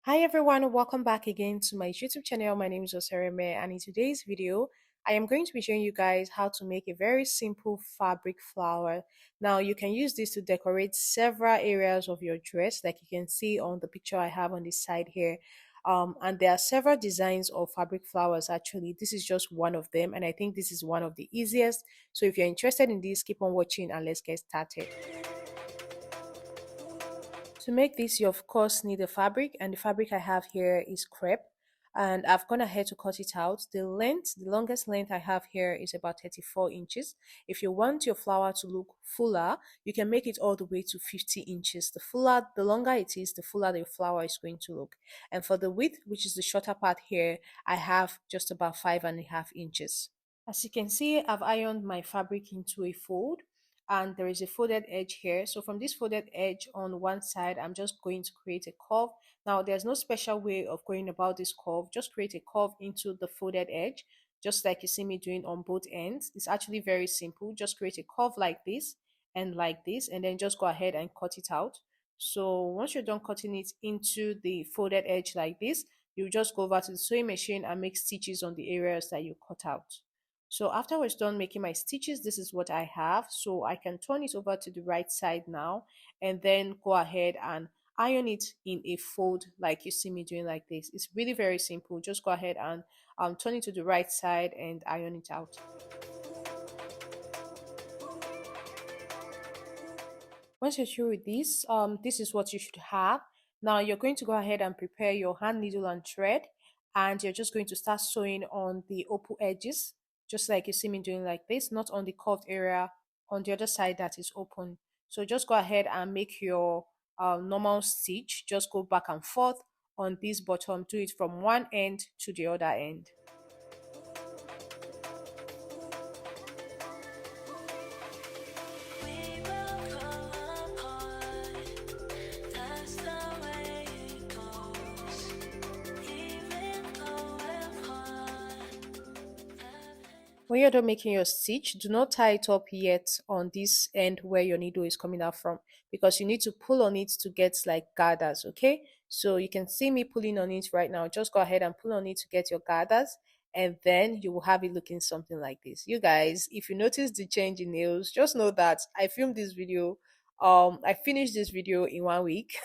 Hi everyone, welcome back again to my YouTube channel. My name is Osereme, and in today's video, I am going to be showing you guys how to make a very simple fabric flower. Now, you can use this to decorate several areas of your dress, like you can see on the picture I have on this side here. And there are several designs of fabric flowers actually. This is just one of them, and I think this is one of the easiest. So if you're interested in this, keep on watching and let's get started. To make this, you of course need a fabric, and the fabric I have here is crepe. And I've gone ahead to cut it out. The longest length I have here is about 34 inches. If you want your flower to look fuller, you can make it all the way to 50 inches. The longer it is, the fuller the flower is going to look. And for the width, which is the shorter part here, I have just about 5.5 inches. As you can see, I've ironed my fabric into a fold, and there is a folded edge here. So from this folded edge on one side, I'm just going to create a curve. Now there's no special way of going about this curve. Just create a curve into the folded edge, just like you see me doing on both ends. It's actually very simple. Just create a curve like this, and then just go ahead and cut it out. So once you're done cutting it into the folded edge like this, you just go over to the sewing machine and make stitches on the areas that you cut out. So after I was done making my stitches, this is what I have. So I can turn it over to the right side now and then go ahead and iron it in a fold like you see me doing like this. It's really very simple. Just go ahead and turn it to the right side and iron it out. Once you're through with this, this is what you should have. Now you're going to go ahead and prepare your hand needle and thread, and you're just going to start sewing on the opal edges, just like you see me doing like this, not on the curved area, on the other side that is open. So just go ahead and make your normal stitch. Just go back and forth on this bottom. Do it from one end to the other end. When you're done making your stitch, do not tie it up yet on this end where your needle is coming out from, because you need to pull on it to get like gathers, okay? So you can see me pulling on it right now. Just go ahead and pull on it to get your gathers, and then you will have it looking something like this. You guys, if you notice the change in nails, just know that I filmed this video. I finished this video in 1 week.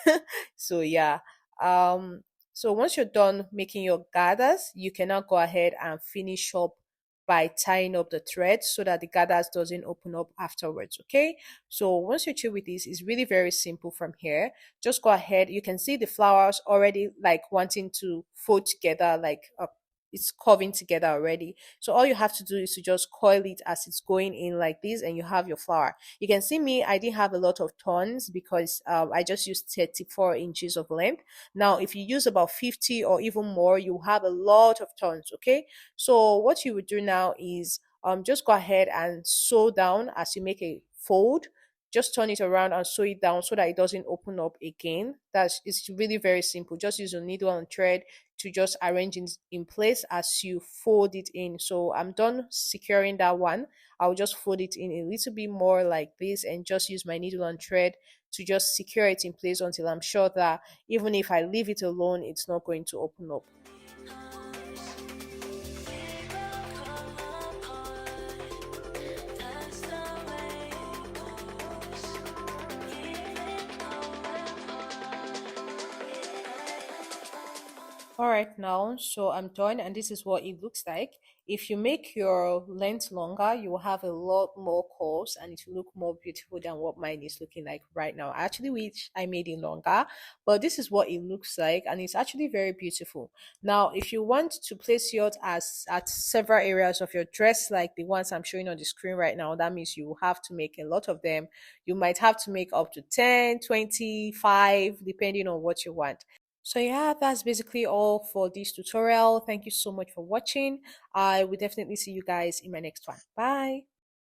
So yeah. So once you're done making your gathers, you can now go ahead and finish up by tying up the thread so that the gathers doesn't open up afterwards. Okay, so once you chill with this, it's really very simple from here. Just go ahead, you can see the flowers already like wanting to fold together, like it's curving together already. So all you have to do is to just coil it as it's going in like this, and you have your flower. You can see me, I didn't have a lot of turns because I just used 34 inches of length. Now if you use about 50 or even more, you have a lot of turns. Okay, so what you would do now is just go ahead and sew down as you make a fold. Just turn it around and sew it down so that it doesn't open up again. That's It's really very simple. Just use a needle and thread to just arrange it in place as you fold it in. So I'm done securing that one. I'll just fold it in a little bit more like this and just use my needle and thread to just secure it in place until I'm sure that even if I leave it alone, it's not going to open up. All right, now, so I'm done, and this is what it looks like. If you make your length longer, you will have a lot more curves and it will look more beautiful than what mine is looking like right now. I actually wish I made it longer, but this is what it looks like, and it's actually very beautiful. Now, if you want to place yours as at several areas of your dress, like the ones I'm showing on the screen right now, that means you will have to make a lot of them. You might have to make up to 10, 25, depending on what you want. So yeah, that's basically all for this tutorial. Thank you so much for watching. I will definitely see you guys in my next one. Bye.